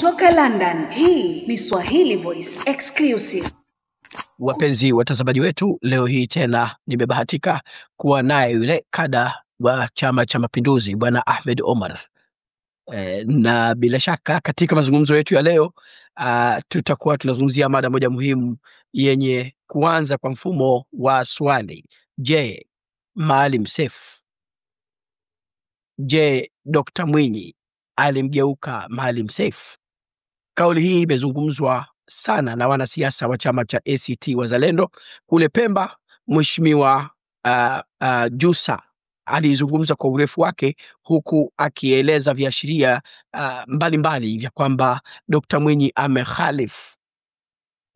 Kutoka London, hii ni Swahili Voice Exclusive. Wapenzi watazamaji wetu, leo hii tena nimebahatika kuwa naye yule kada wa Chama cha Mapinduzi Bwana Ahmed Omar. Na bila shaka katika mazungumzo yetu ya leo tutakuwa tunazungumzia mada moja muhimu yenye kuanza kwa mfumo wa swali. Je, Maalim Seif, je, Dr. Mwinyi alimgeuka Maalim Seif? Kauli hii imezungumzwa sana na wanasiasa wa chama cha ACT Wazalendo kule Pemba. Mheshimiwa Jussa alizungumza kwa urefu wake, huku akieleza viashiria mbalimbali vya kwamba Dr. Mwinyi amekhalif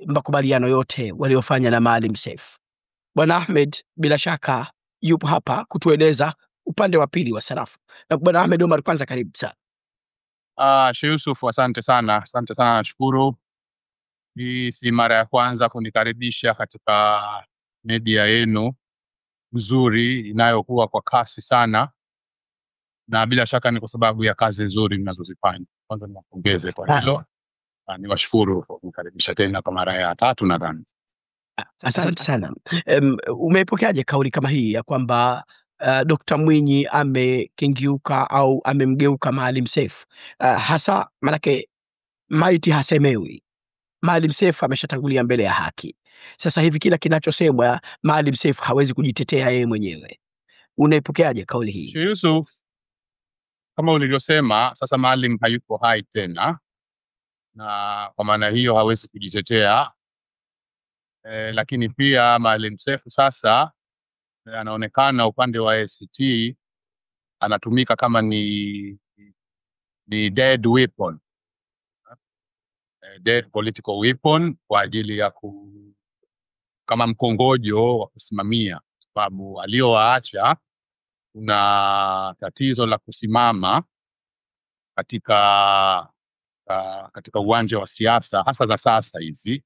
makubaliano yote waliofanya na Maalim Seif. Bwana Ahmed bila shaka yupo hapa kutueleza upande wa pili wa sarafu. Na Bwana Ahmed Omar, kwanza karibu sana. Sheikh Yusuf, asante sana, nashukuru. Hii si mara ya kwanza kunikaribisha katika media yenu nzuri inayokuwa kwa kasi sana, na bila shaka ni kwa sababu ya kazi nzuri mnazozifanya. Kwanza niwapongeze kwa hilo. Niwashukuru kwa kunikaribisha tena kwa mara ya 3 nadhani. Asante sana. Umeipokeaje kauli kama hii ya kwamba Dr. Mwinyi amekingiuka au amemgeuka Maalim Seif? Hasa manake maiti hasemewi. Maalim Seif ameshatangulia mbele ya haki. Sasa hivi kila kinachosemwa Maalim Seif hawezi kujitetea yeye mwenyewe. Unaipokeaje kauli hii? Sheikh Yusuf, kama ulivyosema, sasa Maalim hayupo hai tena, na kwa maana hiyo hawezi kujitetea. Lakini pia Maalim Seif sasa anaonekana upande wa ACT anatumika kama ni dead weapon, dead political weapon, kwa ajili ya kama mkongojo wa kusimamia, sababu aliyowaacha kuna tatizo la kusimama katika uwanja wa siasa, hasa za sasa hizi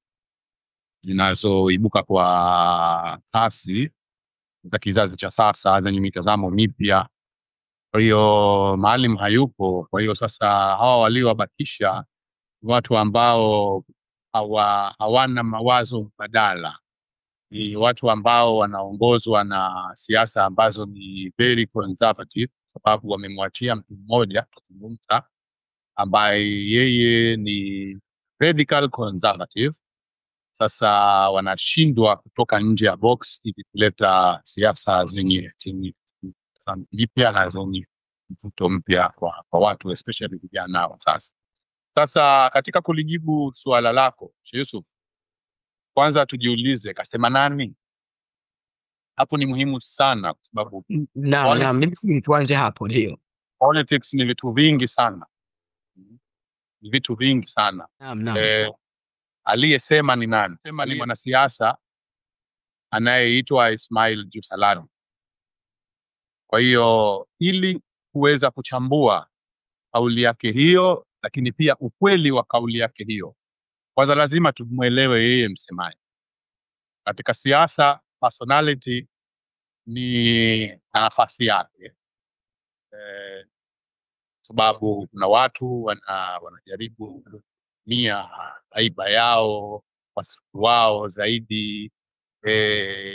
zinazoibuka kwa kasi za kizazi cha sasa zenye mitazamo mipya. Kwa hiyo Maalim hayupo. Kwa hiyo sasa hawa waliowabakisha watu ambao hawana mawazo mbadala, ni watu ambao wanaongozwa na siasa ambazo ni very conservative, sababu wamemwachia mtu mmoja kuzungumza ambaye yeye ni radical conservative. Sasa wanashindwa kutoka nje ya box ili kuleta siasa zenye mpya na zenye mvuto mpya kwa watu, especially vijana wa sasa. Sasa katika kulijibu suala lako Sheikh Yusuf, kwanza tujiulize kasema nani? Hapo ni muhimu sana kwa sababu mimi tuanze hapo. Ndio, politics ni vitu vingi sana, aliyesema ni nani? Sema ni mwanasiasa anayeitwa Ismail Jussa. Kwa hiyo ili kuweza kuchambua kauli yake hiyo, lakini pia ukweli wa kauli yake hiyo, kwanza lazima tumuelewe yeye msemaji. Katika siasa personality ni nafasi yake, sababu kuna watu wanajaribu kutumia aiba yao, wasifu wao zaidi,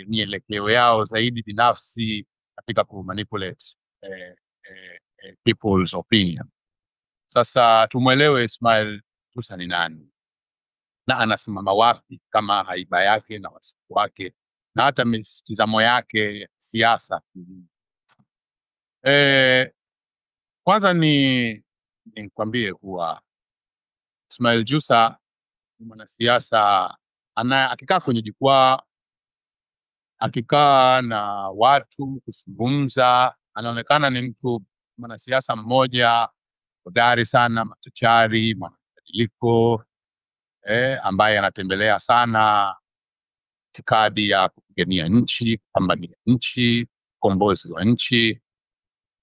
mielekeo yao zaidi binafsi katika kumanipulate people's opinion. Sasa tumuelewe Ismail Jussa ni nani na anasimama wapi, kama haiba yake na wasifu wake na hata mtizamo yake ya siasa. Kwanza nikwambie kuwa Ismail Jussa ni mwanasiasa akikaa kwenye jukwaa, akikaa na watu kuzungumza, anaonekana ni mwanasiasa mmoja hodari sana, machachari, mabadiliko, ambaye anatembelea sana itikadi ya kupigania nchi, kupambania nchi, ukombozi wa nchi.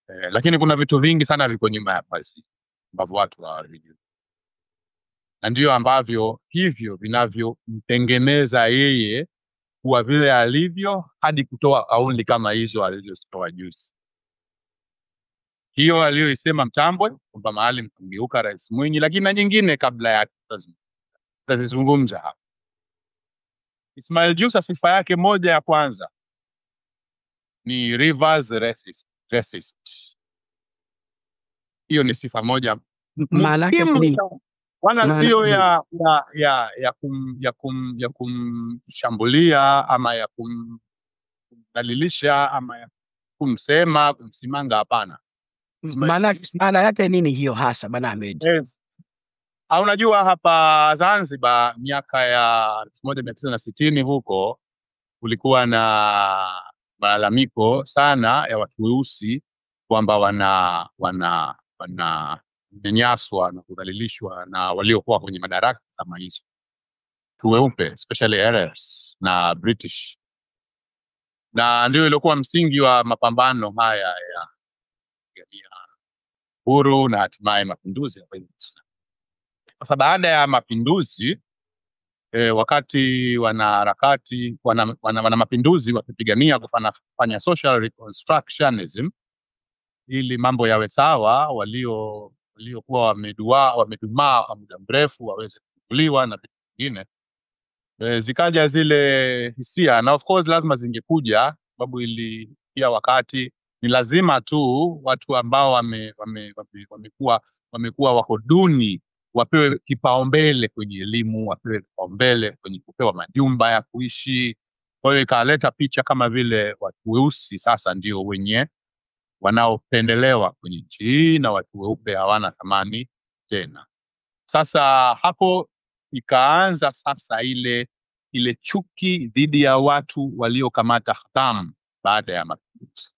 Lakini kuna vitu vingi sana viko nyuma ya pazia ambavyo watu hawajui, na ndio ambavyo hivyo vinavyomtengeneza yeye kuwa vile alivyo hadi kutoa kauli kama hizo alizozitoa juzi. hiyo aliyoisema Mtambwe kwamba Maalim kumgeuka Rais Mwinyi, lakini na nyingine kabla yake tutazizungumza hapa. Ismail Jussa sifa yake moja ya kwanza ni reverse racist. Hiyo ni sifa moja Maana yake muhimu nini? sana. Wala sio ya kumshambulia ama ya kumdhalilisha ama ya kumsema kumsimanga, hapana. Maana yake nini hiyo hasa Bwana Ahmed? Unajua hapa Zanzibar miaka ya 1960 huko kulikuwa na malalamiko sana ya watu weusi kwamba wananyanyaswa na kudhalilishwa na waliokuwa kwenye madaraka kama hizo, weupe especially Arabs na British, na ndio ilikuwa msingi wa mapambano haya ya huru na hatimaye mapinduzi. Sasa baada ya mapinduzi wakati wanaharakati wana mapinduzi wakipigania kufanya social reconstructionism ili mambo yawe sawa, waliokuwa wamedumaa kwa muda mrefu waweze kuchukuliwa na vitu vingine, zikaja zile hisia, na of course lazima zingekuja, sababu ilifikia wakati ni lazima tu watu ambao wamekuwa wako duni wapewe kipaumbele kwenye elimu, wapewe kipaumbele kwenye kupewa majumba ya kuishi. Kwa hiyo ikaleta picha kama vile watu weusi sasa ndio wenye wanaopendelewa kwenye nchi hii na watu weupe hawana thamani tena. Sasa hapo ikaanza sasa ile chuki dhidi ya watu waliokamata hatamu baada ya mapinduzi.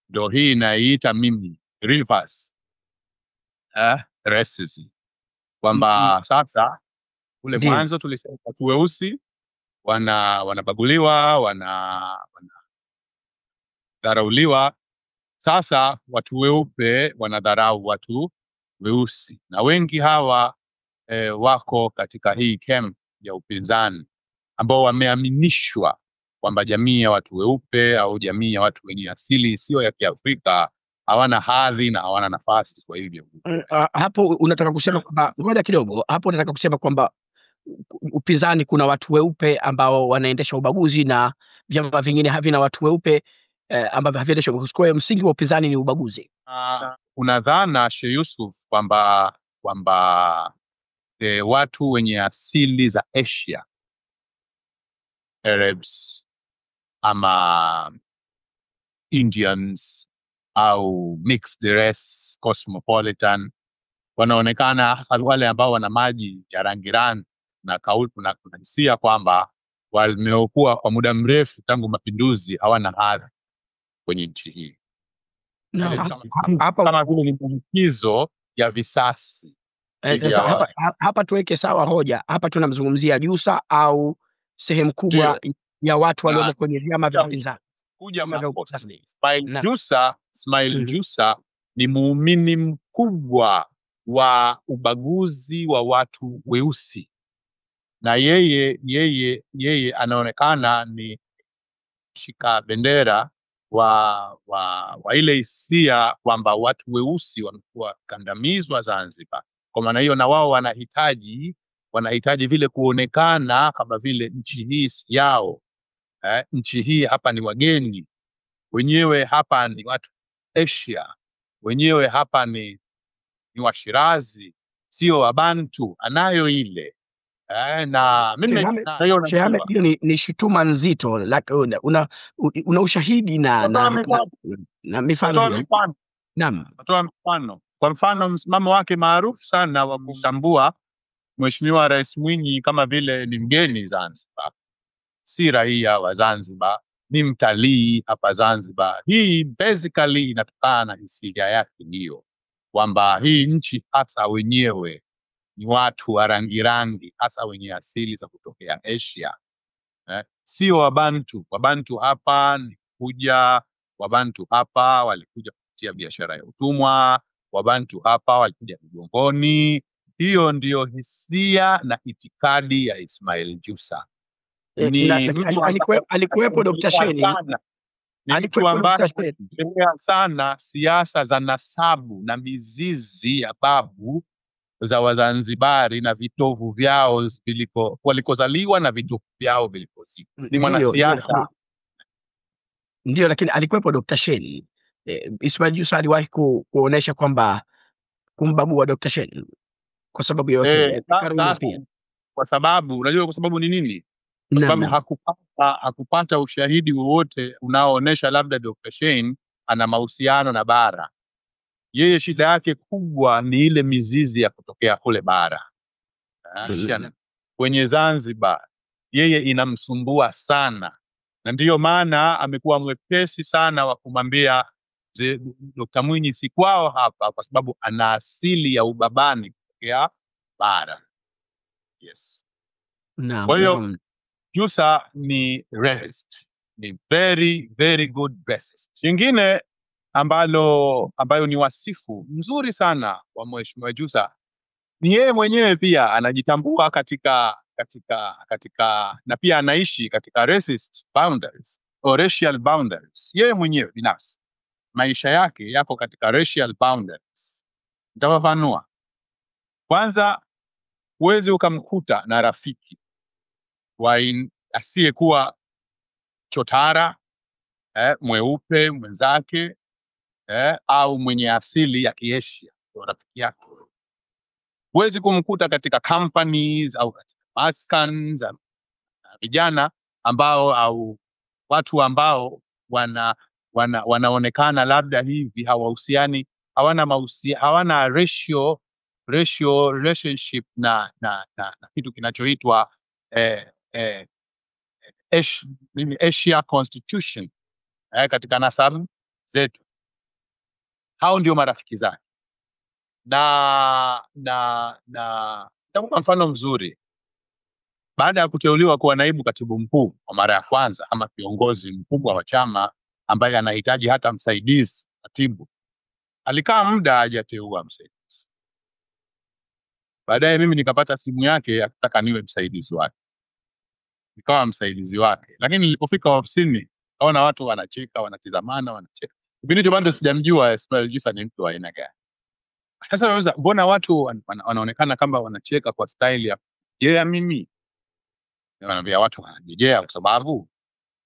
Ndio hii naiita mimi reverse racism, kwamba sasa ule mwanzo tulisema watu weusi wanabaguliwa, wanadharauliwa. Sasa watu weupe wanadharau watu weusi, na wengi hawa wako katika hii camp ya upinzani ambao wameaminishwa kwamba jamii ya watu weupe au jamii ya watu wenye asili sio ya Kiafrika hawana hadhi na hawana nafasi. Kwa hivyo hapo unataka kusema kwamba, ngoja kidogo, hapo unataka kusema kwamba upinzani kuna watu weupe ambao wanaendesha ubaguzi na vyama vingine havina watu weupe ambao haviendesha ubaguzi. Kwa hiyo msingi wa upinzani ni ubaguzi. Unadhana Sheikh Yusuf kwamba watu wenye asili za Asia, Arabs ama Indians au mixed race, cosmopolitan, wanaonekana hasa wale ambao wana maji ya rangi na kauli, kuna hisia kwamba wameokuwa kwa muda mrefu tangu mapinduzi hawana hadhi kwenye nchi hii. Kama vile ni malipizo ya visasi. Hapa tuweke sawa hoja. Hapa tunamzungumzia Jussa au sehemu kubwa ya watu walio kwenye vyama vya upinzani. Ismail Jussa ni muumini mkubwa wa ubaguzi wa watu weusi, na yeye anaonekana ni shika bendera wa ile hisia kwamba watu weusi wamekuwa kandamizwa Zanzibar. Kwa maana hiyo na wao wanahitaji vile kuonekana kama vile nchi hii si yao. Nchi hii hapa ni wageni, wenyewe hapa ni watu Asia, wenyewe hapa ni Washirazi, sio Wabantu. Anayo ile na mimi hiyo ni shutuma nzito, like una ushahidi na mifano. Naam, natoa mfano. Kwa mfano msimamo wake maarufu sana wa kutambua Mheshimiwa Rais Mwinyi kama vile ni mgeni Zanzibar, si raia wa Zanzibar, ni mtalii hapa Zanzibar. Hii basically inatokana na hisia yake hiyo kwamba hii nchi hasa wenyewe ni watu wa rangi hasa wenye asili za kutokea Asia, sio Wabantu. Wabantu hapa ni Wabantu hapa walikuja kupitia biashara ya utumwa, Wabantu hapa walikuja migongoni. Hiyo ndiyo hisia na itikadi ya Ismail Jussa. Alikuwepo Dr. Sheni. ni mtu ambaye anategemea sana siasa za nasabu na mizizi ya babu za Wazanzibari na vitovu vyao walikozaliwa na vitovu vyao vilipozikwa. Ni mwanasiasa. Ndio, lakini alikuwepo Dr. Shein. Ismail Jussa aliwahi kuonesha kwamba kumbagua Dr. Shein kwa sababu yote. Kwa sababu unajua kwa sababu ni nini? Kwa sababu hakupata ushahidi wowote unaoonesha labda Dr. Shein ana mahusiano na bara. Yeye shida yake kubwa ni ile mizizi ya kutokea kule bara. Kwenye Zanzibar yeye inamsumbua sana, na ndiyo maana amekuwa mwepesi sana wa kumwambia Dr. Mwinyi si kwao hapa, kwa sababu ana asili ya ubabani kutokea bara. Yes. Kwa hiyo Jussa ni racist, ni very very good racist. Jingine ambayo ni wasifu mzuri sana wa Mheshimiwa Jussa ni yeye mwenyewe pia anajitambua katika na pia anaishi katika racist boundaries or racial boundaries. Yeye mwenyewe binafsi maisha yake yako katika racial boundaries. Nitafafanua. Kwanza, huwezi ukamkuta na rafiki asiyekuwa chotara, mweupe mwenzake, au mwenye asili ya Kiasia kwa rafiki yake. Huwezi kumkuta katika companies au katika maskans vijana ambao au watu ambao wanaonekana labda hivi hawahusiani, hawana relationship na kitu kinachoitwa Asia Constitution katika nasabu zetu. Hao ndio marafiki zake. Na nitakupa mfano mzuri. Baada ya kuteuliwa kuwa naibu katibu mkuu kwa mara ya kwanza ama kiongozi mkubwa wa chama ambaye anahitaji hata msaidizi katibu, alikaa muda hajateua msaidizi. Baadaye mimi nikapata simu yake akitaka niwe msaidizi wake. Nikawa msaidizi wake. Lakini nilipofika ofisini naona watu wanacheka, wanatizamana, wanacheka. Kipindi hicho bado sijamjua Ismail Jussa ni mtu wa aina gani. Sasa mbona watu wanaonekana kama wanacheka kwa style ya yeye mimi? Wanaambia watu wanajejea kwa sababu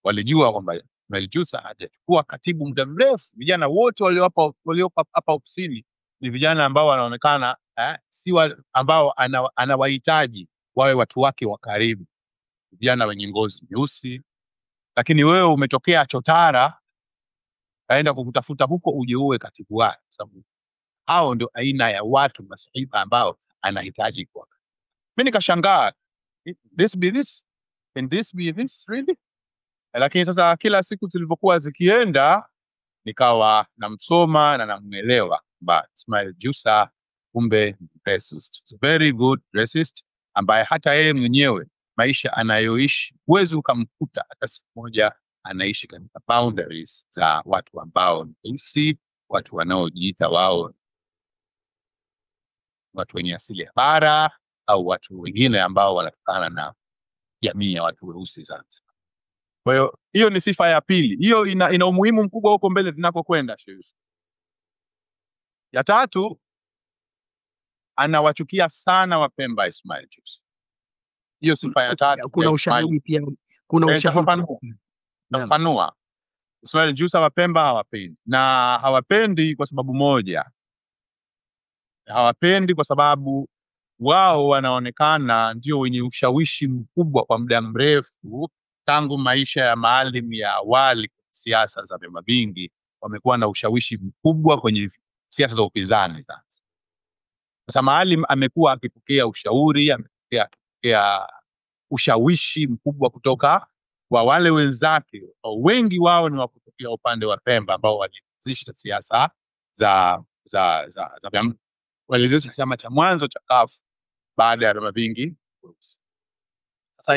walijua kwamba Ismail Jussa hajachukua katibu muda mrefu. Vijana wote waliopo hapa ofisini ni vijana ambao wanaonekana si ambao anawahitaji wawe watu wake wa karibu. Vijana wenye ngozi nyeusi. Lakini wewe umetokea chotara, kaenda kukutafuta huko uje uwe katibu wake, sababu hao ndio aina ya watu masaiba ambao anahitaji kwa. Mimi nikashangaa, can this be this really? Lakini sasa kila siku zilivyokuwa zikienda nikawa namsoma na namuelewa kwamba Ismail Jussa kumbe racist, very good racist, ambaye hata yeye mwenyewe maisha anayoishi huwezi ukamkuta hata siku moja anaishi katika boundaries za watu ambao ni watu wanaojiita wao watu wenye asili ya bara au watu wengine ambao wanatokana na jamii ya watu weusi Zanzibar. Kwa hiyo hiyo ni sifa ya pili. Hiyo ina umuhimu mkubwa huko mbele tunakokwenda. Ya tatu, anawachukia sana Wapemba Ismail Jussa. Hiyo sifa ya tatu. Kuna ushahidi pia. Kuna ushahidi. Nafanua. Ismail Jussa Wapemba hawapendi. Na hawapendi kwa sababu moja. Hawapendi kwa sababu wao wanaonekana ndio wenye ushawishi mkubwa kwa muda mrefu tangu maisha ya Maalim ya awali. Siasa za vyama vingi wamekuwa na ushawishi mkubwa kwenye siasa za upinzani sasa. Sasa Maalim amekuwa akipokea ushauri, amepokea ushawishi mkubwa kutoka kwa wale wenzake. Wengi wao ni wa kutokea upande wa Pemba ambao walianzisha siasa za vyama. Walianzisha chama cha mwanzo cha CUF baada ya vyama vingi. Sasa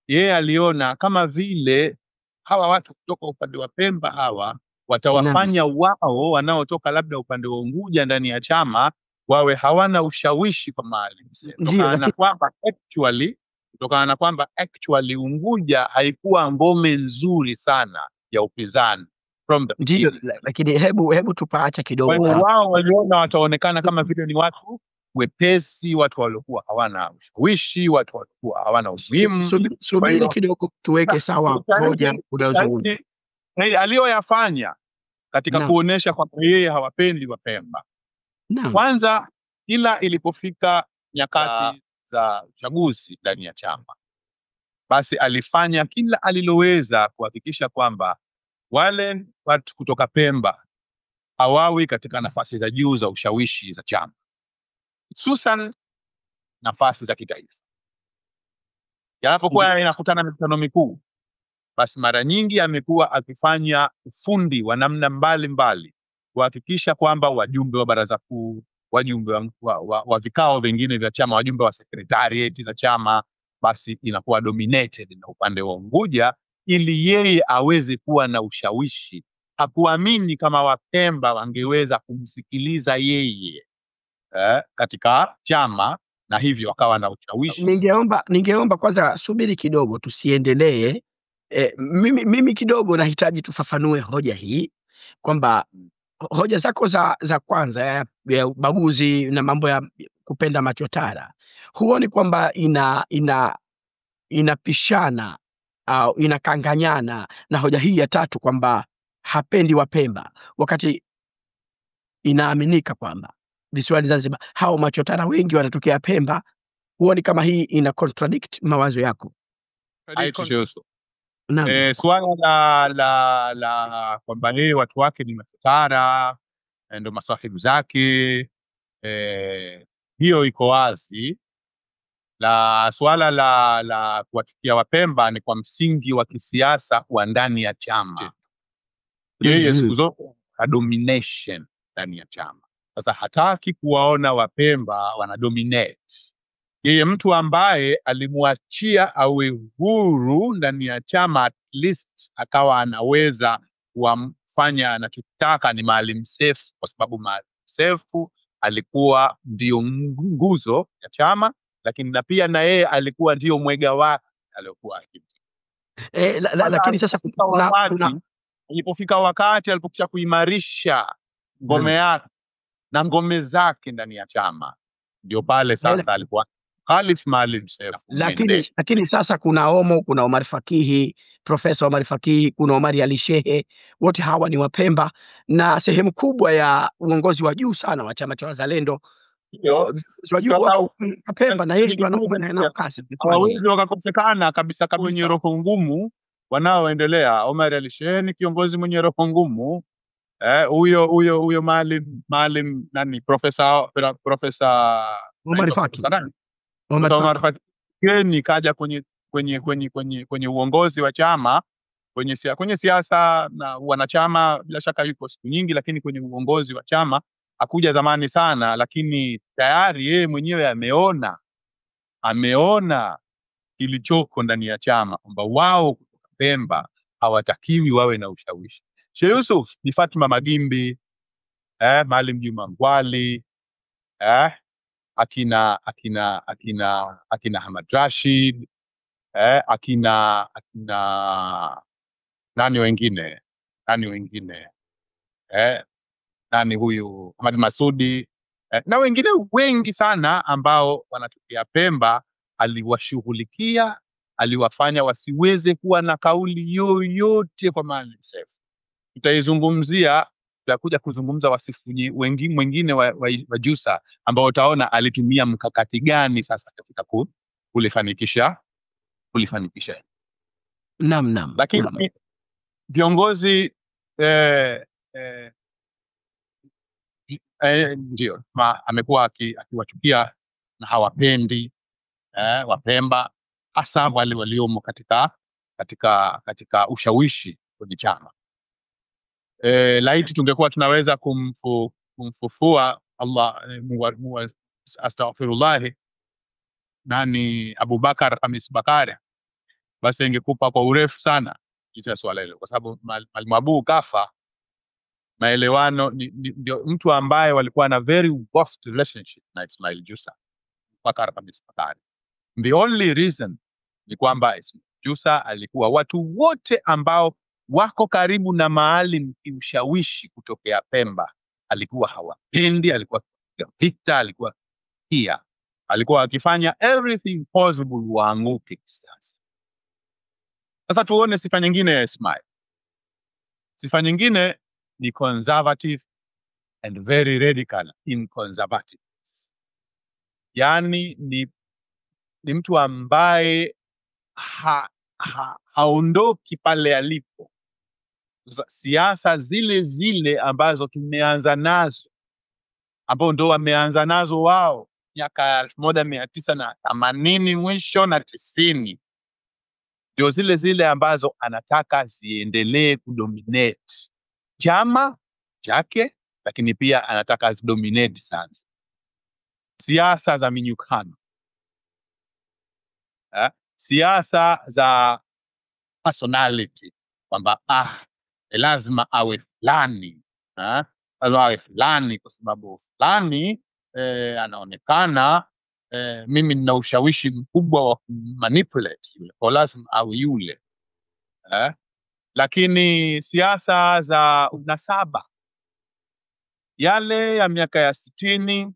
yeye aliona kama vile hawa watu kutoka upande wa Pemba hawa watawafanya wao wanaotoka labda upande wa Unguja ndani ya chama wawe hawana ushawishi kwa Maalim. Na kwamba actually kutokana na kwamba actually Unguja haikuwa ngome nzuri sana ya upinzani from the Ndio, beginning. lakini hebu tupaacha Kwa kidogo hiyo hapo. wao waliona wataonekana kama vile ni watu wepesi, watu waliokuwa hawana ushawishi, watu waliokuwa hawana umuhimu. Kwa Subiri hiyo kidogo tuweke sawa hoja unayozungumza. aliyoyafanya katika Naam. kuonesha kwamba yeye hawapendi Wapemba, Naam. kwanza ila ilipofika nyakati za uchaguzi ndani ya chama, basi alifanya kila aliloweza kuhakikisha kwamba wale watu kutoka Pemba hawawi katika nafasi za juu za ushawishi za chama, hususan nafasi za kitaifa. Yanapokuwa inakutana mikutano mikuu, basi mara nyingi amekuwa akifanya ufundi wa namna mbalimbali kuhakikisha kwamba wajumbe wa baraza kuu, wajumbe wa vikao vingine vya chama, wajumbe wa secretariat za chama, basi inakuwa dominated na upande wa Unguja, ili yeye aweze kuwa na ushawishi. Hakuamini kama Wapemba wangeweza kumsikiliza yeye katika chama, na hivyo akawa na ushawishi. Ningeomba kwanza subiri kidogo, tusiendelee. Mimi kidogo nahitaji tufafanue hoja hii, kwamba hoja zako za kwanza ya ubaguzi na mambo ya kupenda machotara, huoni kwamba inapishana au inakanganyana na hoja hii ya tatu kwamba hapendi Wapemba, wakati inaaminika kwamba visiwani Zanzibar hao machotara wengi wanatokea Pemba? Huoni kama hii ina contradict mawazo yako? Naam. Swala la kwamba yeye watu wake ni machotara ndio masahibu zake, hiyo iko wazi. La swala la kuwachukia Wapemba ni kwa msingi wa kisiasa wa ndani ya chama. Yeye siku zote domination ndani ya chama. Sasa hataki kuwaona Wapemba wana dominate. Yeye mtu ambaye alimwachia awe huru ndani ya chama, at least akawa anaweza kumfanya anachotaka, ni Maalim Seif, kwa sababu Maalim Seif alikuwa ndio nguzo ya chama, lakini na pia na yeye alikuwa ndio mwega wake aliokuwa lakini sasa ilipofika wakati alipokuja kuimarisha ngome yake na ngome zake ndani ya chama, ndio pale sasa alikuwa Khalif Maalim Seif. Lakini sasa kuna Omar Fakihi, Profesa Omar Fakihi, kuna Omar Ali Shehe, wote hawa ni Wapemba na sehemu kubwa ya uongozi wa juu sana wa chama cha Wazalendo Wapemba, na hili wanafanya kazi. Hawawezi wakakosekana kabisa wenye roho ngumu wanaoendelea. Omar Ali Shehe ni kiongozi mwenye roho ngumu. Huyo Maalim nani, Profesa Omar Fakihi. Omar Fakihi kaja kwenye uongozi wa chama, kwenye siasa na wanachama, bila shaka yuko siku nyingi, lakini kwenye uongozi wa chama hakuja zamani sana, lakini tayari yeye mwenyewe ameona kilichoko ndani ya chama, kwamba wao kutoka Pemba hawatakiwi wawe na ushawishi. Sheikh Yusuf ni Fatma Magimbi, Maalim Juma Ngwali, akina Hamad Rashid, akina nani wengine nani huyu Ahmad Masudi, na wengine wengi sana ambao wanatokea Pemba. Aliwashughulikia, aliwafanya wasiweze kuwa na kauli yoyote kwa Maalim Seif. Tutaizungumzia, tutakuja kuzungumza wasifu wengine wa Jussa ambao utaona alitumia mkakati gani sasa katika kulifanikisha. Naam. Lakini viongozi ndio amekuwa akiwachukia na hawapendi Wapemba, hasa wale waliomo katika ushawishi kwenye chama. Laiti tungekuwa tunaweza kumfufua astaghfirullah nani Abubakar Khamis Bakari, basi ingekupa kwa urefu sana kisha swala hilo, kwa sababu Mwalimu Abu kafa, maelewano ndio mtu ambaye walikuwa na very worst relationship na Ismail Jussa, Bakar Khamis Bakari. The only reason ni kwamba Ismail Jussa alikuwa, watu wote ambao wako karibu na Maalim kimshawishi kutokea Pemba alikuwa hawapendi, alikuwa akipiga vita, alikuwa pia alikuwa akifanya everything possible waanguke kisiasa. Sasa tuone sifa nyingine ya Ismail. Sifa nyingine ni conservative and very radical in conservativeness. Yani ni mtu ambaye haondoki pale alipo. Siasa zile zile ambazo tumeanza nazo, ambao ndo wameanza nazo wao miaka 1980 mwisho na 90, ndio zile zile ambazo anataka ziendelee kudominate chama chake, lakini pia anataka zidominate sana siasa za minyukano, siasa za personality, kwamba lazima awe fulani, awe fulani kwa sababu fulani anaonekana mimi nina ushawishi mkubwa wa manipulate yule, kwa lazima awe yule. Lakini siasa za unasaba yale ya miaka ya 60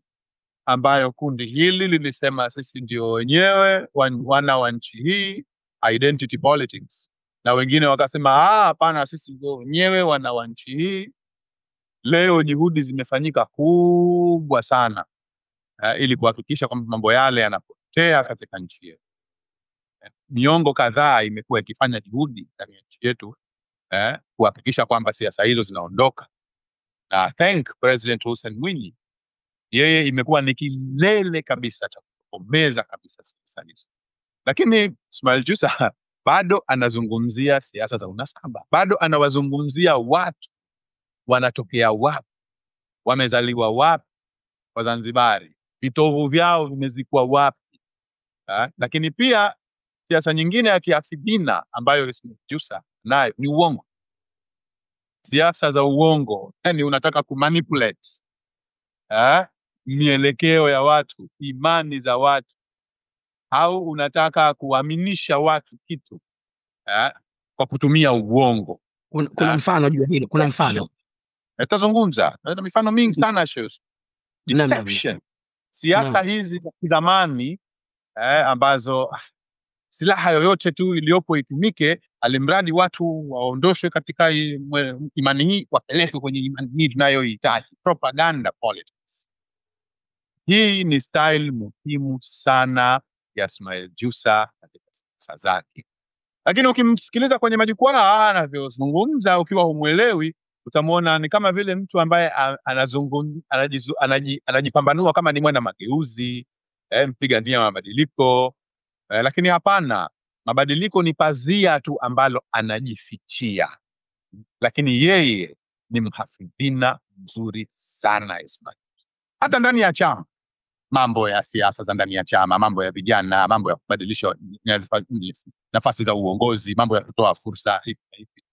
ambayo kundi hili lilisema sisi ndio wenyewe wana wa nchi hii, identity politics, na wengine wakasema hapana, sisi ndio wenyewe wana wa nchi hii. Leo juhudi zimefanyika kubwa sana ili kuhakikisha kwamba mambo yale yanapotea katika nchi yetu. Miongo kadhaa imekuwa ikifanya juhudi ndani ya nchi yetu kuhakikisha kwamba siasa hizo zinaondoka, na thank President Hussein Mwinyi, yeye imekuwa ni kilele kabisa cha kukomeza kabisa siasa hizo. Lakini Ismail Jussa bado anazungumzia siasa za unasaba, bado anawazungumzia watu wanatokea wapi, wamezaliwa wapi, Wazanzibari, vitovu vyao vimezikwa wapi. Lakini pia siasa nyingine ya kiafidhina ambayo Ismail Jussa nayo ni uongo. Siasa za uongo, yani unataka kumanipulate mielekeo ya watu, imani za watu, au unataka kuaminisha watu kitu kwa kutumia uongo. Kuna mfano juu hilo? Kuna mfano? Tutazungumza na mifano mingi sana shows. Deception. Siasa hizi za zamani ambazo silaha yoyote tu iliyopo itumike, alimradi watu waondoshwe katika imani hii, wapelekwe kwenye imani hii tunayohitaji. Propaganda politics. Hii ni style muhimu sana ya Ismail Jussa katika siasa zake. Lakini ukimsikiliza kwenye majukwaa anavyozungumza, ukiwa humuelewi, utamuona ni kama vile mtu ambaye anajipambanua kama ni mwana mageuzi, mpiga nia mabadiliko. Lakini hapana, mabadiliko ni pazia tu ambalo anajifichia. Lakini yeye ni mhafidhina mzuri sana Ismail. Hata ndani ya chama, mambo ya siasa za ndani ya chama, mambo ya vijana, mambo ya kubadilisha nafasi za uongozi, mambo ya kutoa fursa,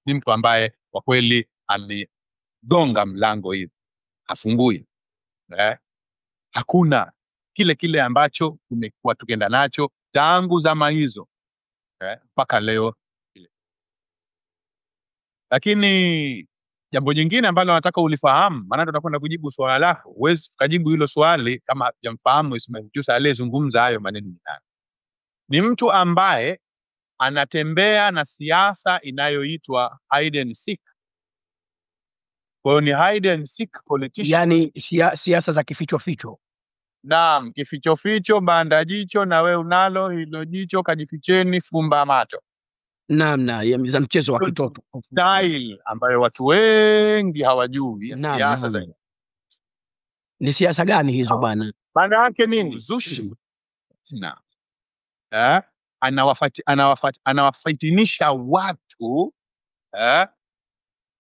ni mtu ambaye kwa kweli amegonga mlango hivi, hafungui. Hakuna kile ambacho tumekuwa tukienda nacho tangu zama hizo mpaka leo. Lakini jambo jingine ambalo nataka ulifahamu, maana tutakwenda kujibu swali lako. Huwezi kujibu hilo swali kama hujamfahamu Ismail Jussa aliyezungumza hayo maneno. Ni mtu ambaye anatembea na siasa inayoitwa hide and seek. Kwa hiyo ni hide and seek politician. Yani siasa za kificho ficho. Naam, kificho ficho, banda jicho, na we unalo hilo jicho, kajificheni, fumba macho. Naam, za mchezo wa kitoto. Style ambayo watu wengi hawajui siasa za. Ni siasa gani hizo bana? Maana yake nini? Uzushi. Anawafatinisha watu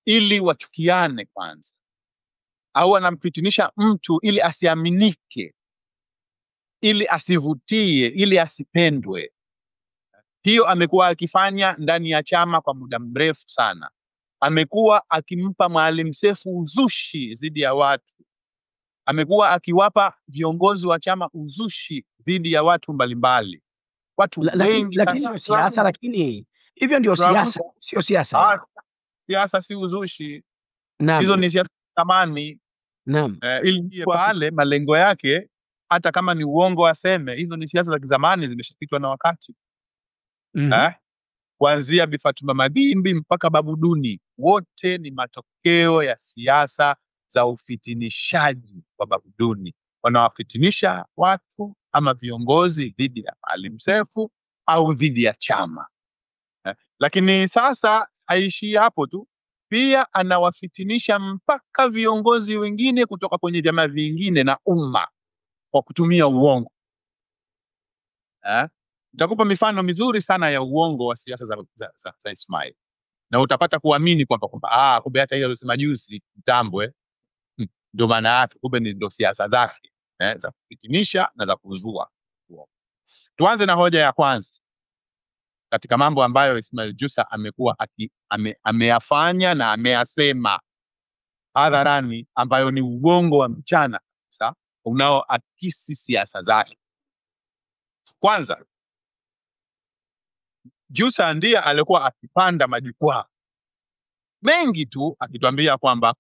ili wachukiane kwanza, au anamfitinisha mtu ili asiaminike, ili asivutie, ili asipendwe. Hiyo amekuwa akifanya ndani ya chama kwa muda mrefu sana. Amekuwa akimpa Maalim Seif uzushi dhidi ya watu. Amekuwa akiwapa viongozi wa chama uzushi dhidi ya watu mbalimbali. watu wengi Lakini sana. sio siasa, lakini hivyo ndio siasa, sio siasa hiyo. Siasa si uzushi, Naam. hizo ni siasa zamani. Naam. Ili pale malengo yake, hata kama ni uongo aseme, hizo ni siasa za kizamani, zimeshapitwa na wakati. Kuanzia Bi Fatuma Mabimbi mpaka Babu Duni, wote ni matokeo ya siasa za ufitinishaji wa Babu Duni. Wanawafitinisha watu ama viongozi dhidi ya Maalim Seif au dhidi ya chama. Lakini sasa haishii hapo tu, pia anawafitinisha mpaka viongozi wengine kutoka kwenye vyama vingine na umma kwa kutumia uongo. Nitakupa mifano mizuri sana ya uongo wa siasa za Ismail, na utapata kuamini kwamba kumbe hata ile aliyosema juzi Mtambwe ndio maana yake, kumbe ndio siasa zake za kufitinisha na za kuzua. Tuanze na hoja ya kwanza katika mambo ambayo Ismail Jussa amekuwa ameyafanya na ameyasema hadharani, ambayo ni uongo wa mchana kabisa unaoakisi siasa zake. Kwanza, Jussa ndiye alikuwa akipanda majukwaa mengi tu akituambia kwamba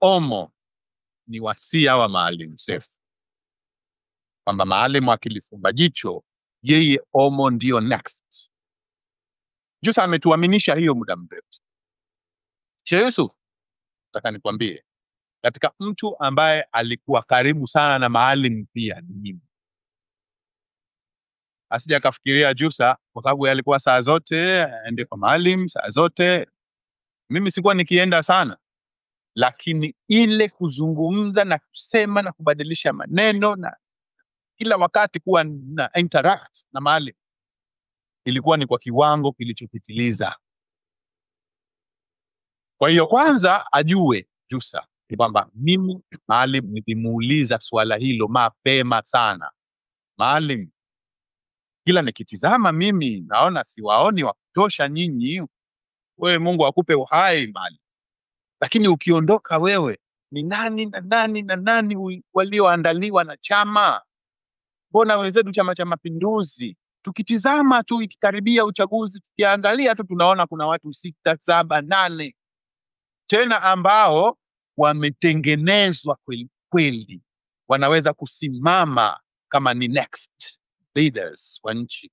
Omo ni wasia wa Maalim Seif, kwamba Maalim akilifumba jicho yeye Omo ndio next. Jussa ametuaminisha hiyo muda mrefu. Sheikh Yusuf, nataka nikwambie, katika mtu ambaye alikuwa karibu sana na Maalim pia ni mimi. Asija kafikiria Jussa kwa sababu alikuwa saa zote aende kwa Maalim, saa zote mimi sikuwa nikienda sana, lakini ile kuzungumza na kusema na kubadilisha maneno na kila wakati kuwa na interact na Maalim ilikuwa ni kwa kiwango kilichopitiliza. Kwa hiyo kwanza ajue Jussa kwamba mimi Maalim nilimuuliza swala hilo mapema sana. Maalim, kila nikitizama mimi naona siwaoni wa kutosha nyinyi, wewe Mungu akupe uhai Maalim, lakini ukiondoka wewe ni nani na nani na nani walioandaliwa na chama? Mbona wenzetu Chama cha Mapinduzi tukitizama tu ikikaribia uchaguzi, tukiangalia tu tunaona kuna watu 6, 7, 8 tena ambao wametengenezwa kweli kweli, wanaweza kusimama kama ni next leaders wa nchi.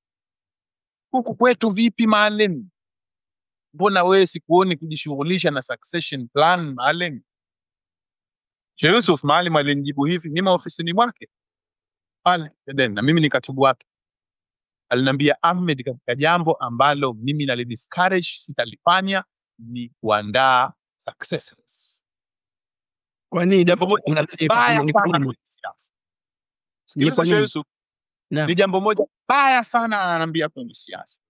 Huku kwetu vipi Maalim? Mbona wewe sikuoni kujishughulisha na succession plan Maalim? Sheikh Yusuf, Maalim alinijibu hivi, mimi ofisini mwake pale Eden, na mimi ni katibu wake. Aliniambia, Ahmed, katika jambo ambalo mimi nalidiscourage sitalifanya ni kuandaa successors. Kwani jambo moja baya sana ni jambo moja baya sana ananiambia kwenye siasa.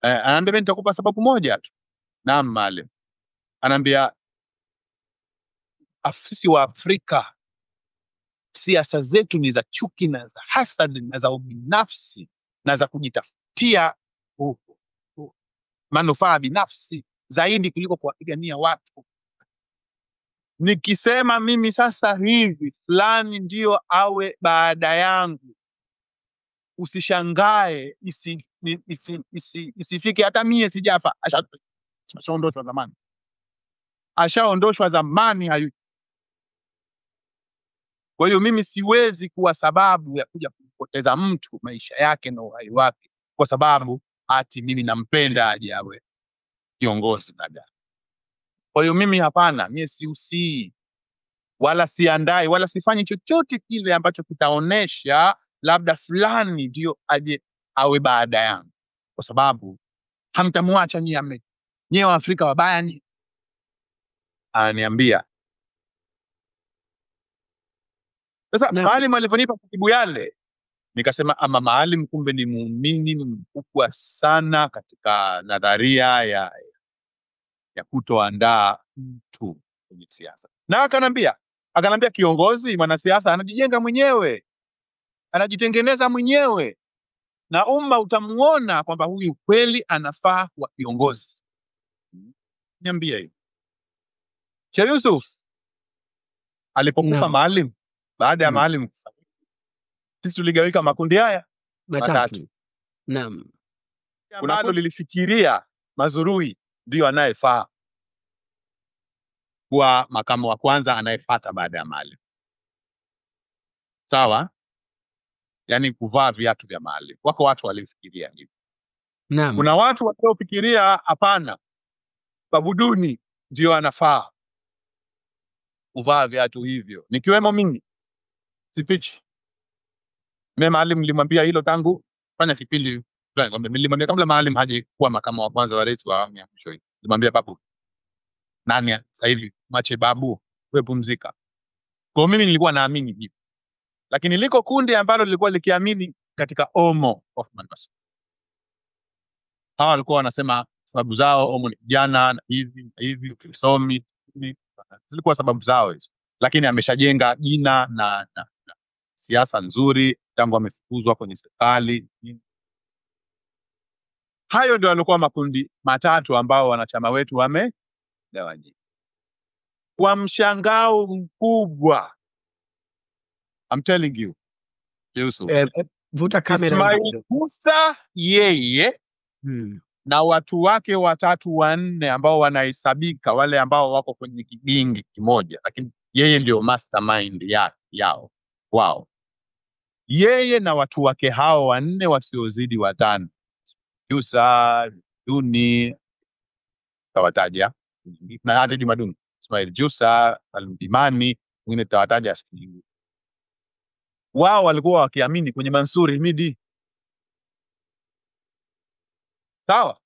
Ananiambia mimi nitakupa sababu moja tu. Naam Maalim. Ananiambia afisi wa Afrika siasa zetu ni za chuki na za hasad na za ubinafsi na za kujitafutia manufaa binafsi zaidi kuliko kuwapigania watu. Nikisema mimi sasa hivi fulani ndio awe baada yangu, usishangae isifike hata mie sijafa, ashaondoshwa zamani. Ashaondoshwa zamani hayu. Kwa hiyo mimi siwezi kuwa sababu ya kuja kupoteza mtu maisha yake na uhai wake kwa sababu ati mimi nampenda aje awe kiongozi baadaye. Kwa hiyo mimi hapana, mimi siusii wala siandai wala sifanyi chochote kile ambacho kitaonesha labda fulani ndio aje awe baada yangu, kwa sababu hamtamwacha nyinyi wa Afrika wabaya nyinyi. Ananiambia sasa Maalim aliponipa kutibu yale, nikasema ama Maalim kumbe ni muumini mkubwa sana katika nadharia ya kutoandaa mtu kwenye siasa. Na akanambia kiongozi mwanasiasa anajijenga mwenyewe, anajitengeneza mwenyewe, na umma utamuona kwamba huyu kweli anafaa kuwa kiongozi. Niambia hiyo. Sheikh Yusuf alipokufa Maalim, baada ya Maalim kufa, sisi tuligawika makundi haya. matatu. Naam. Ambalo lilifikiria Mazrui ndio anayefaa kuwa makamu wa kwanza anayefuata baada ya Maalim. Sawa? Yani kuvaa viatu vya Maalim. Wako watu walifikiria hivyo. Naam. Kuna watu waliofikiria hapana, Babu Duni ndio anafaa kuvaa viatu hivyo. Nikiwemo mimi. Sifichi. Mimi Maalim nilimwambia hilo tangu fanya kipindi fulani, kwamba nilimwambia kabla Maalim haje kuwa makamu wa kwanza wa rais wa awamu ya mwisho. Nilimwambia Babu, nani sasa hivi mache Babu, wewe pumzika. Kwa mimi nilikuwa naamini hivi. Lakini liko kundi ambalo lilikuwa likiamini katika Omo Othman Masoud. Hawa walikuwa wanasema sababu zao Omo ni kijana na hivi ukisomi, zilikuwa sababu zao hizo. Lakini ameshajenga jina na siasa nzuri tangu amefukuzwa kwenye serikali. Hayo ndio yalikuwa makundi matatu ambao wanachama wetu wamegawanyika. Kwa mshangao mkubwa, I'm telling you, Yusuf, vuta kamera. Ismail Musa yeye na watu wake watatu wanne ambao wanahesabika, wale ambao wako kwenye kibingi kimoja, lakini yeye ndio mastermind yao wao. Yeye na watu wake hao wanne wasiozidi watano, Jusa, Duni, tawataja, na hadi Jumaduni, Ismail Jusa, Al-Mdimani, mwingine tawataja. Wao walikuwa wakiamini kwenye Mansur Himidi. Sawa?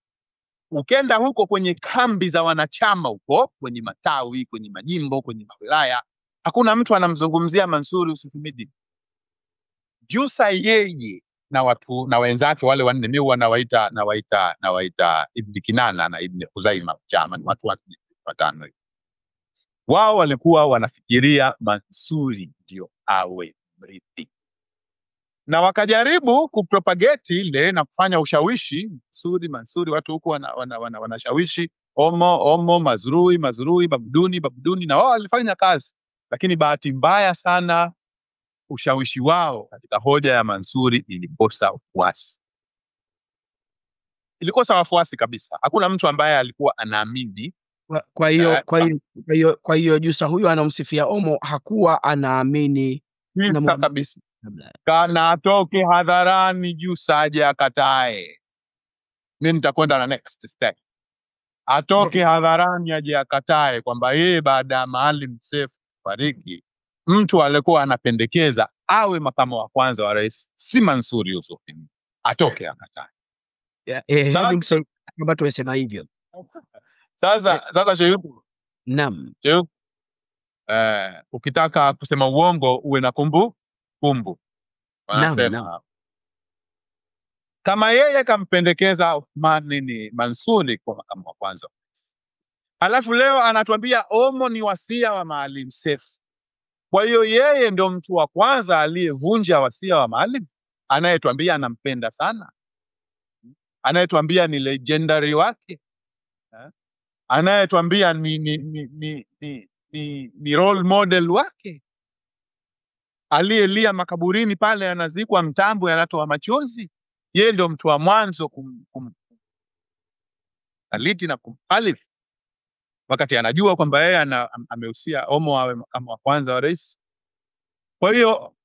Ukenda huko kwenye kambi za wanachama huko, kwenye matawi, kwenye majimbo, kwenye wilaya, hakuna mtu anamzungumzia Mansur Yusuf Himidi. Jusa yeye na watu na wenzake wale wanne, mimi nawaita Ibn Kinana na Ibn Khuzaima, chama ni watu watano. Wao walikuwa wanafikiria Mansuri ndio awe mrithi, na wakajaribu kupropagate ile na kufanya ushawishi Mansuri, watu huko wanashawishi Omo Mazrui, Babuduni, na wao walifanya kazi, lakini bahati mbaya sana ushawishi wao katika hoja ya Mansuri ilikosa ufuasi. Ilikosa wafuasi kabisa. Hakuna mtu ambaye alikuwa anaamini. Kwa hiyo Jusa huyu anamsifia Omo hakuwa anaamini kabisa. Kana atoke hadharani Jusa aje akatae. Mimi nitakwenda na next step. Atoke hadharani aje akatae kwamba yeye baada ya Maalim Seif fariki, mtu alikuwa anapendekeza awe makamu wa kwanza wa rais si Mansur Yusuf. Atoke akatae. Kama tumesema hivyo. Sasa Sheyubu. Naam. Ukitaka kusema uongo uwe na kumbu. Wanasema kama yeye kampendekeza Mansuri kwa makamu wa kwanza, alafu leo anatuambia Omo ni wasia wa Maalim Seif. Kwa hiyo yeye ndo mtu wa kwanza aliyevunja wasia wa Maalim, anayetuambia anampenda sana, anayetuambia ni legendary wake, anayetuambia ni role model wake, aliyelia makaburini pale anazikwa mtambo yanatoa machozi. Yeye ndio mtu wa mwanzo aliti na kumkhalifu, wakati anajua kwamba yeye amehusia Omo awe makamu wa kwanza wa rais. Kwa hiyo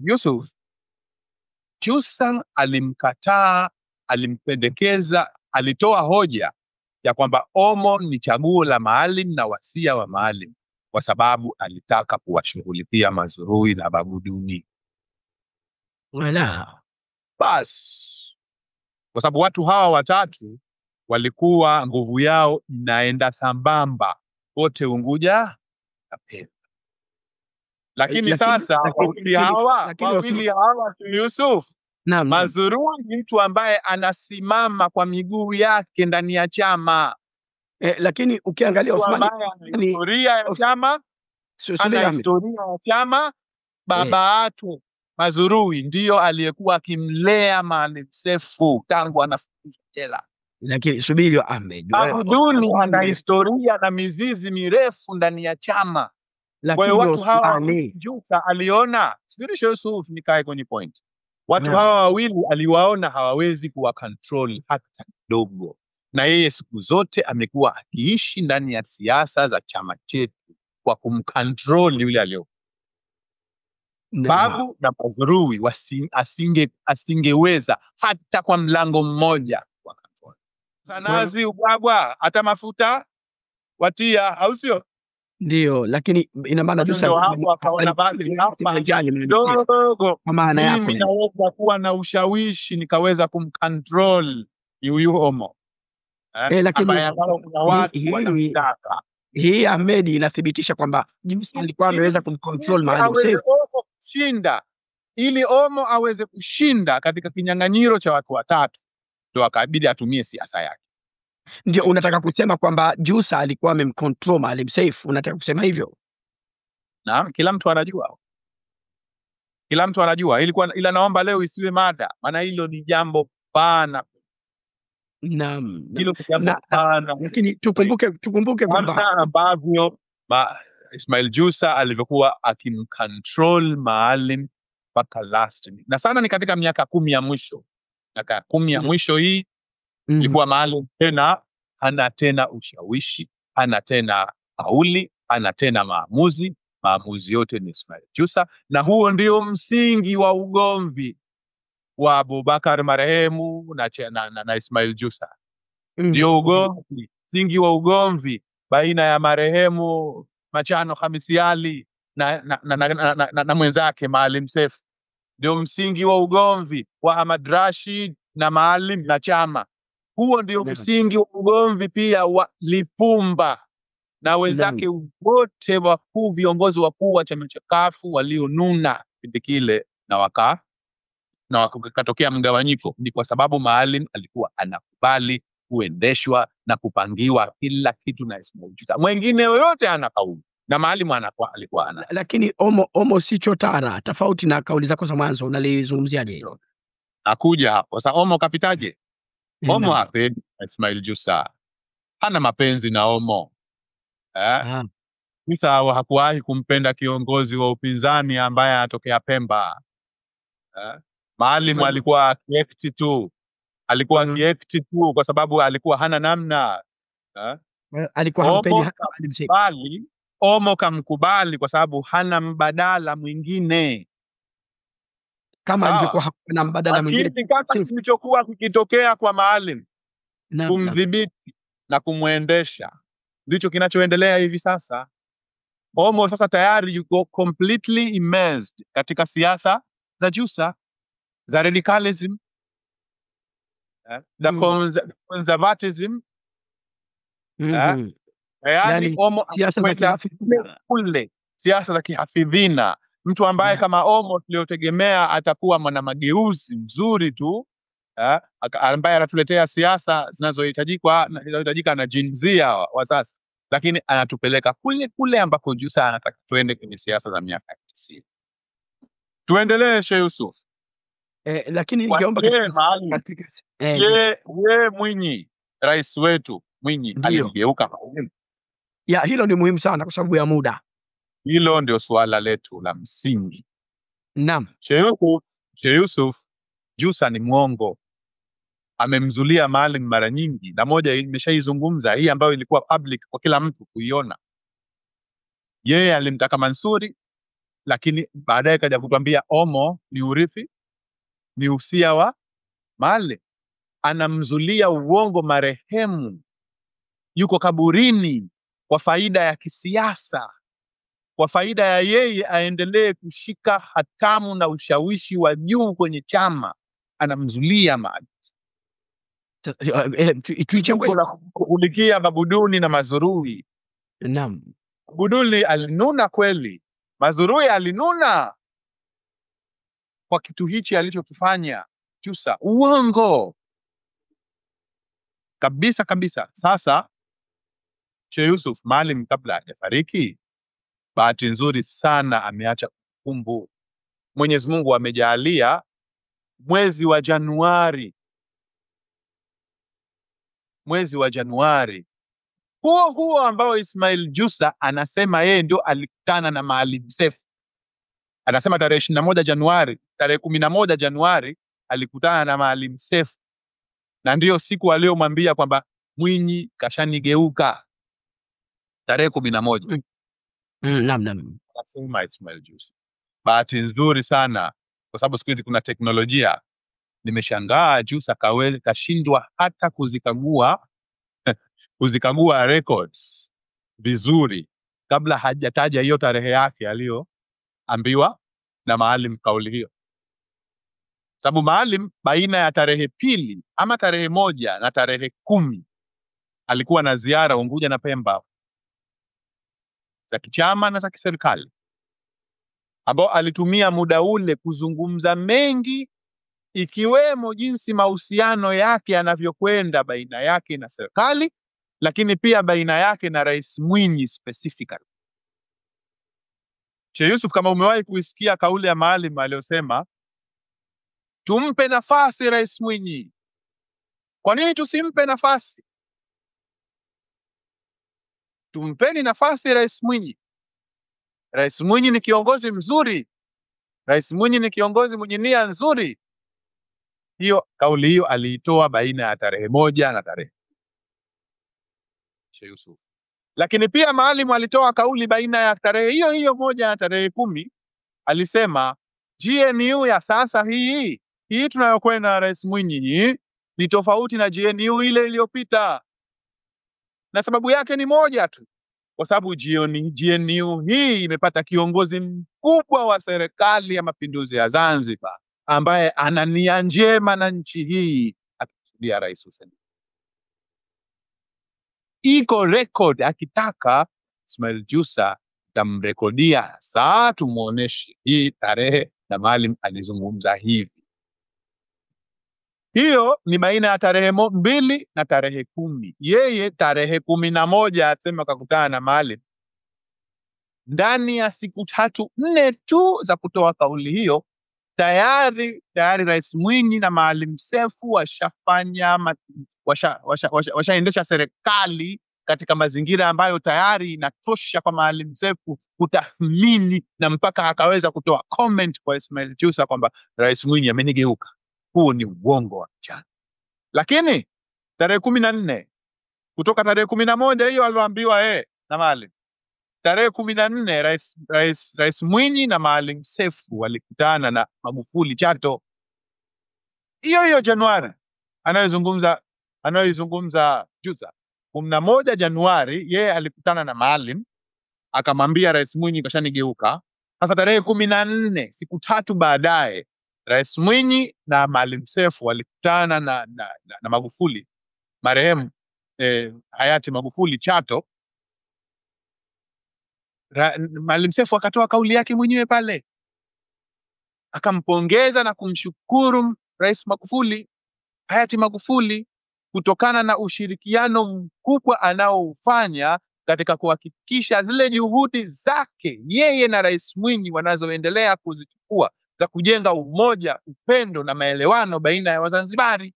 Yusuf Jusa alimkataa, alimpendekeza, alitoa hoja ya kwamba Omo ni chaguo la Maalim na wasia wa Maalim, kwa sababu alitaka kuwashughulikia Mazrui na Babu Duni. Wala basi, kwa sababu watu hawa watatu walikuwa nguvu yao inaenda sambamba wote Unguja na Pemba. Lakini sasa wawili hawa Yusuf, Mazrui ni mtu ambaye anasimama kwa miguu yake ndani ya chama. Lakini ukiangalia Osmani, historia ya chama, ana historia ya chama. Baba yake Mazrui ndio aliyekuwa akimlea Maalim Seif tangu anafukuzwa jela. Lakini subiri Ahmed, Duni ana historia na mizizi mirefu ndani ya chama. Kwa hiyo watu hawa Jusa aliona, subiri Yusuf nikae kwenye point. Watu hawa wawili aliwaona hawawezi kuwa control hata kidogo, na yeye siku zote amekuwa akiishi ndani ya siasa za chama chetu kwa kumcontrol yule aliyo Babu na Mazrui asingeweza hata kwa mlango mmoja wa control. Sanazi ubwabwa hata mafuta watia, au sio? Ndio, lakini ina maana Jussa ndio hapo akaona basi hapa dogo, kwa maana yako mimi naweza kuwa na ushawishi nikaweza kumcontrol yuyu Omo. Lakini kuna watu wanamtaka. Hii Ahmed inathibitisha kwamba Jussa alikuwa ameweza kumcontrol Maalim Seif kushinda, ili Omo aweze kushinda katika kinyang'anyiro cha watu watatu, ndio akabidi atumie siasa yake. Ndio unataka kusema kwamba Jussa alikuwa amemcontrol Maalim Seif, unataka kusema hivyo? Naam, kila mtu anajua. Kila mtu anajua. Ila naomba leo isiwe mada, maana hilo ni jambo pana. Naam. Hilo ni jambo pana. Lakini tukumbuke kwamba ambavyo Ismail Jussa alivyokuwa akimcontrol Maalim mpaka last. Na sana ni katika miaka 10 ya mwisho. Miaka 10 ya mwisho hii ilikuwa Maalim tena hana tena ushawishi, hana tena kauli, hana tena maamuzi. Maamuzi yote ni Ismail Jussa, na huo ndio msingi wa ugomvi wa Abubakar marehemu na Ismail Jussa. Ndio ugomvi, msingi wa ugomvi baina ya marehemu Machano Hamisi Ali na mwenzake Maalim Seif. Ndio msingi wa ugomvi wa Ahmad Rashid na Maalim na chama. Huo ndio msingi wa ugomvi pia wa Lipumba na wenzake wote wakuu, viongozi wakuu wa chama cha CUF walionuna kipindi kile na wakatokea mgawanyiko. Ni kwa sababu Maalim alikuwa anakubali kuendeshwa na kupangiwa kila kitu na Ismail Jussa. Mwingine yoyote ana kauli na Maalim alikuwa ana. Lakini Omo si chotara, tofauti na kauli zako za mwanzo, unalizungumziaje hilo? Nakuja hapo. Sasa Omo kapitaje? Omo hapendi Ismail Jussa. Hana mapenzi na Omo. Jussa hakuwahi kumpenda kiongozi wa upinzani ambaye anatokea Pemba. Maalim alikuwa akiact tu. Alikuwa akiact tu kwa sababu alikuwa hana namna. Alikuwa hampendi Maalim Seif. Omo kamkubali kwa sababu hana mbadala mwingine. Kama alivyokuwa hakuna mbadala mwingine. Lakini kama kilichokuwa kikitokea kwa Maalim kumdhibiti na kumwendesha, ndicho kinachoendelea hivi sasa. Omo sasa tayari yuko completely immersed katika siasa za Jussa, za radicalism, za conservatism. Yani Omo siasa za kule, siasa za kihafidhina. Mtu ambaye kama Omo tuliotegemea atakuwa mwana mageuzi mzuri tu, ambaye anatuletea siasa zinazohitajika na jinzia wa sasa, lakini anatupeleka kule ambako Jussa anataka tuende kwenye siasa za miaka 90. Tuendelee Sheikh Yusuf. Lakini ningeomba Mwinyi, rais wetu Mwinyi aligeuka. Hilo ni muhimu sana kwa sababu ya muda. Hilo ndio swala letu la msingi. Naam. Sheikh Yusuf, Jussa ni mwongo. Amemzulia Maalim mara nyingi, na moja nimeshaizungumza hii ambayo ilikuwa public kwa kila mtu kuiona. Yeye alimtaka Mansuri, lakini baadaye kaja kutuambia Omo ni urithi, ni usia wa Maalim. Anamzulia uongo marehemu, yuko kaburini kwa faida ya kisiasa, kwa faida ya yeye aendelee kushika hatamu na ushawishi wa juu kwenye chama. Anamzulia Maalim. Kulikia Babuduni na Mazrui. Naam. Babuduni alinuna kweli, Mazrui alinuna kwa kitu hichi alichokifanya Jussa. Uongo kabisa. Sasa Sheikh Yusuf, Maalim kabla hajafariki, bahati nzuri sana ameacha kumbukumbu. Mwenyezi Mungu amejalia mwezi wa Januari huo ambao Ismail Jussa anasema yeye ndio alikutana na Maalim Seif. Anasema tarehe 21 Januari, tarehe 11 Januari alikutana na Maalim Seif, na ndio siku aliyomwambia kwamba Mwinyi kashanigeuka, tarehe 11. Naam. Anasema Ismail Jussa. Bahati nzuri sana kwa sababu siku hizi kuna teknolojia, nimeshangaa Jussa kashindwa hata kuzikagua records vizuri kabla hajataja hiyo tarehe yake aliyoambiwa na Maalim kauli hiyo. Sababu Maalim baina ya tarehe 2 ama tarehe 1 na tarehe 10 alikuwa na ziara Unguja na Pemba za kichama na za kiserikali, ambao alitumia muda ule kuzungumza mengi, ikiwemo jinsi mahusiano yake yanavyokwenda baina yake na serikali, lakini pia baina yake na Rais Mwinyi specifically. Sheikh Yusuf, kama umewahi kuisikia kauli ya Maalim aliyosema tumpe nafasi Rais Mwinyi. Kwa nini tusimpe nafasi? Tumpeni nafasi Rais Mwinyi. Rais Mwinyi ni kiongozi mzuri. Rais Mwinyi ni kiongozi mwenye nia nzuri. Kauli hiyo aliitoa baina ya tarehe 1 na tarehe Sheikh Yusuf. Lakini pia Maalim alitoa kauli baina ya tarehe hiyo 1 na tarehe 10. Alisema GNU ya sasa hii tunayokwenda na Rais Mwinyi ni tofauti na GNU ile iliyopita, na sababu yake ni moja tu, kwa sababu GNU hii imepata kiongozi mkubwa wa serikali ya mapinduzi ya Zanzibar ambaye ana nia njema na nchi hii, akikusudia Rais Hussein. Iko record, akitaka Ismail Jussa tamrekodia saa tumuoneshe hii tarehe na Maalim alizungumza hivi. Hiyo ni baina ya tarehe 2 na tarehe 10. Yeye tarehe 11 asema kakutana na Maalim. Ndani ya siku 3-4 tu za kutoa kauli hiyo, tayari Rais Mwinyi na Maalim Seif washaendesha serikali katika mazingira ambayo tayari inatosha kwa Maalim Seif kutathmini, na mpaka akaweza kutoa comment kwa Ismail Jussa kwamba Rais Mwinyi amenigeuka. Huu ni uongo wa mchana. Lakini tarehe 14, kutoka tarehe 11 hiyo aliyoambiwa na Maalim, tarehe 14 Rais Mwinyi na Maalim Seif walikutana na Magufuli Chato. Hiyo Januari anayoizungumza Jussa, 11 Januari yeye alikutana na Maalim akamwambia Rais Mwinyi kashanigeuka. Sasa tarehe 14, siku 3 baadaye, Rais Mwinyi na Maalim Seif walikutana na Magufuli, marehemu hayati Magufuli Chato. Maalim Seif akatoa kauli yake mwenyewe pale, akampongeza na kumshukuru Rais Magufuli, hayati Magufuli, kutokana na ushirikiano mkubwa anaofanya katika kuhakikisha zile juhudi zake yeye na Rais Mwinyi wanazoendelea kuzichukua za kujenga umoja, upendo na maelewano baina ya Wazanzibari.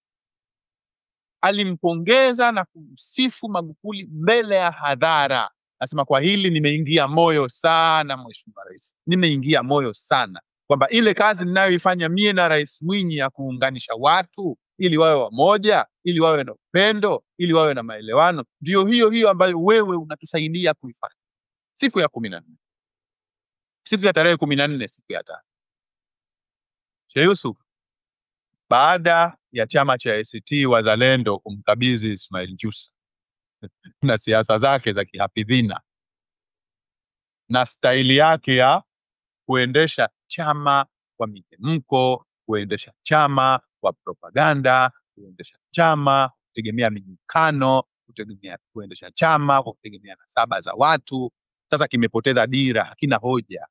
Alimpongeza na kumsifu Magufuli mbele ya hadhara. Nasema kwa hili nimeingia moyo sana Mheshimiwa Rais. Nimeingia moyo sana kwamba ile kazi ninayoifanya mie na Rais Mwinyi ya kuunganisha watu ili wawe wamoja, ili wawe na upendo, ili wawe na maelewano, ndio hiyo ambayo wewe unatusaidia kuifanya. Siku ya 14. Siku ya tarehe 14, siku ya 5. Sheikh Yusuf, baada ya chama cha ACT Wazalendo kumkabidhi Ismail Jussa na siasa zake za kihafidhina na staili yake ya kuendesha chama kwa mihemko, kuendesha chama kwa propaganda, kuendesha chama kutegemea minyukano, kuendesha chama kwa kutegemea nasaba za watu, sasa kimepoteza dira, hakina hoja,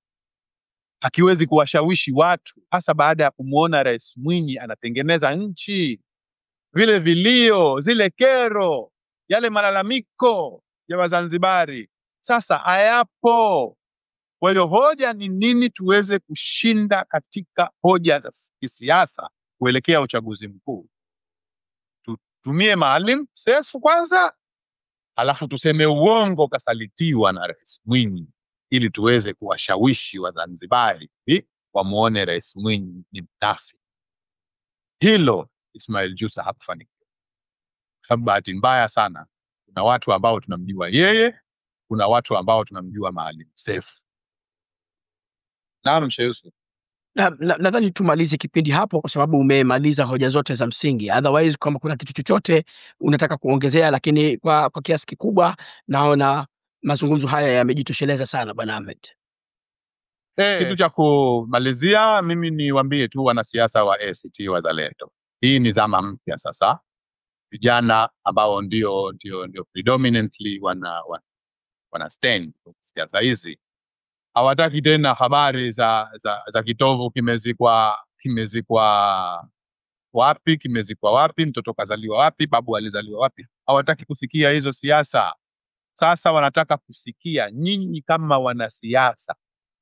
hakiwezi kuwashawishi watu, hasa baada ya kumuona Rais Mwinyi anatengeneza nchi. Vile vilio, zile kero, yale malalamiko ya Wazanzibari sasa hayapo. Kwa hiyo hoja ni nini tuweze kushinda katika hoja za kisiasa kuelekea uchaguzi mkuu? Tutumie Maalim Seif kwanza, halafu tuseme uongo kasalitiwa na Rais Mwinyi, ili tuweze kuwashawishi Wazanzibari wamuone Rais Mwinyi ni mnafiki. Hilo Ismail Jussa hakufanikiwa. Sababu bahati mbaya sana kuna watu ambao tunamjua yeye, kuna watu ambao tunamjua Maalim Seif. Naam, Sheikh Yusuf. Nadhani tumalize kipindi hapo kwa sababu umemaliza hoja zote za msingi. Otherwise kama kuna kitu chochote unataka kuongezea, lakini kwa kiasi kikubwa naona mazungumzo haya yamejitosheleza sana Bwana Ahmed. Kitu cha kumalizia, mimi niwaambie tu wanasiasa wa ACT Wazalendo, hii ni zama mpya sasa. Vijana ambao ndio predominantly wana stand kwa siasa hizi, hawataki tena habari za kitovu kimezikwa wapi, mtoto kazaliwa wapi, babu alizaliwa wapi. Hawataki kusikia hizo siasa. Sasa wanataka kusikia nyinyi kama wanasiasa,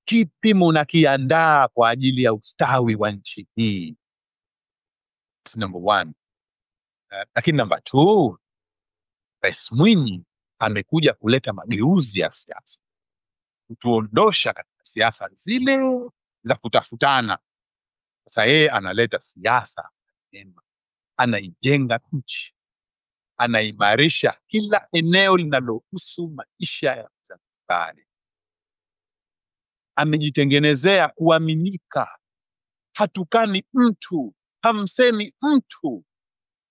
kipi mnakiandaa kwa ajili ya ustawi wa nchi hii. That's number one. Lakini number 2, Rais Mwinyi amekuja kuleta mageuzi ya siasa, kutuondosha katika siasa zile za kutafutana. Sasa yeye analeta siasa njema, anaijenga nchi, anaimarisha kila eneo linalohusu maisha ya Zanzibar. Amejitengenezea kuaminika, hatukani mtu, hamsemi mtu,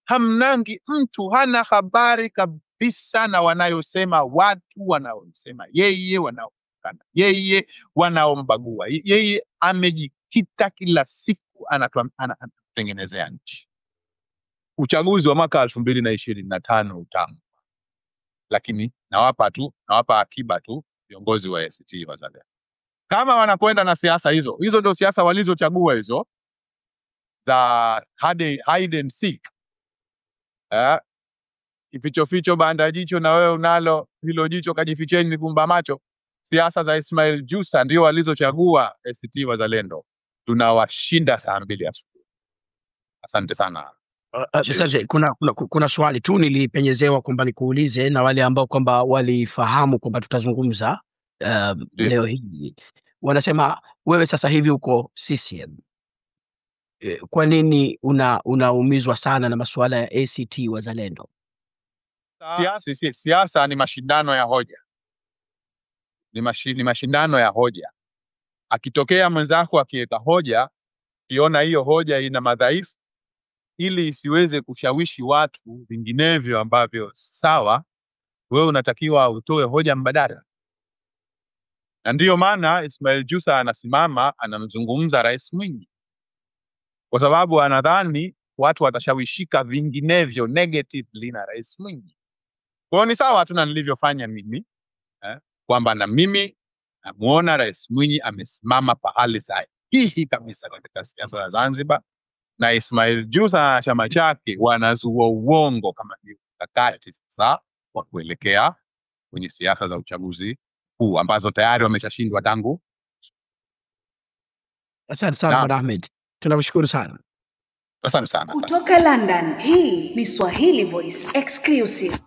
hamnangi mtu, hana habari kabisa na wanayosema watu, wanaosema yeye, wanaokana yeye, wanaombagua yeye. Amejikita kila siku anatutengenezea nchi. Uchaguzi wa mwaka 2025 utamu, lakini nawapa akiba tu viongozi wa ACT Wazalendo. Kama wanakwenda na siasa hizo ndio siasa walizochagua hizo za hide and seek, kificho banda jicho na wewe unalo hilo jicho, kajificheni nifumba macho. Siasa za Ismail Jussa ndio walizochagua ACT Wazalendo. Tunawashinda saa 2 asubuhi. Asante sana. Sasa kuna swali tu nilipenyezewa kwamba nikuulize, na wale ambao kwamba walifahamu kwamba tutazungumza leo hii, wanasema wewe sasa hivi uko CCM. Kwa nini unaumizwa sana na masuala ya ACT Wazalendo? Siasa ni mashindano ya hoja, ni mashindano ya hoja. Akitokea mwenzako akiweka hoja, kiona hiyo hoja ina madhaifu, ili isiweze kushawishi watu vinginevyo ambavyo sawa, wewe unatakiwa utoe hoja mbadala. Na ndiyo maana Ismail Jussa anasimama anamzungumza Rais Mwinyi, kwa sababu anadhani watu watashawishika vinginevyo negatively na Rais Mwinyi. Kwa ni sawa tu na nilivyofanya mimi, kwamba na mimi namuona Rais Mwinyi amesimama pahali sahihi kabisa katika siasa za Zanzibar, na Ismail Jussa na chama chake wanazua uongo kama ni mkakati sasa wa kuelekea kwenye siasa za uchaguzi huu ambazo tayari wameshashindwa tangu. Asante sana Bwana Ahmed. Tunakushukuru sana. Asante sana. Kutoka London, hii ni Swahili Voice Exclusive.